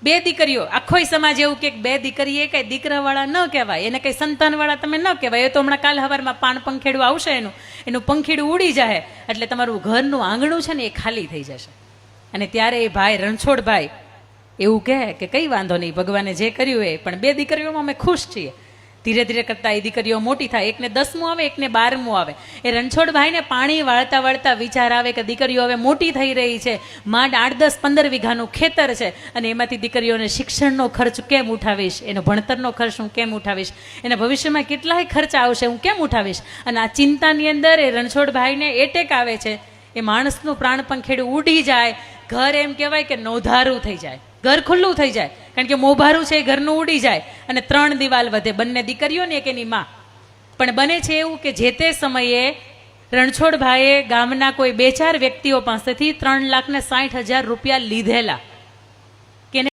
બે દીકરીઓ, આખોય સમાજ એવું કે બે દીકરી એ કઈ દીકરાવાળા ન કહેવાય, એને કઈ સંતાનવાળા તમે ન કહેવાય. એ તો હમણાં કાલ હવારમાં પાન પંખેડું આવશે, એનું પંખીડું ઉડી જાય એટલે તમારું ઘરનું આંગણું છે ને એ ખાલી થઈ જશે. અને ત્યારે એ ભાઈ રણછોડભાઈ એવું કહે કે કઈ વાંધો નહીં, ભગવાને જે કર્યું એ, પણ બે દીકરીઓમાં અમે ખુશ છીએ. ધીરે ધીરે કરતા એ દીકરીઓ મોટી થાય, એકને 10મું આવે, એકને 12મું આવે. એ રણછોડભાઈને પાણી વાળતા વાળતા વિચાર આવે કે દીકરીઓ હવે મોટી થઈ રહી છે, માંડ 8, 10, 15 વીઘાનું ખેતર છે, અને એમાંથી દીકરીઓને શિક્ષણનો ખર્ચ કેમ ઉઠાવીશ, એનો ભણતરનો ખર્ચ હું કેમ ઉઠાવીશ, એના ભવિષ્યમાં કેટલાય ખર્ચ આવશે હું કેમ ઉઠાવીશ. અને આ ચિંતાની અંદર એ રણછોડભાઈને એટેક આવે છે. એ માણસનું પ્રાણ પંખેડું ઉડી જાય, ઘર એમ કહેવાય કે નોંધારું થઈ જાય, ઘર ખુલ્લું થઈ જાય, કારણ કે મોભારું છે એ ઘરનું ઉડી જાય, અને 3 દિવાલ વધે, બંને દીકરીઓ ને એક એની માં. પણ બને છે એવું કે જે તે સમયે રણછોડભાઈએ ગામના કોઈ 2-4 વ્યક્તિઓ પાસેથી 3,60,000 રૂપિયા લીધેલા.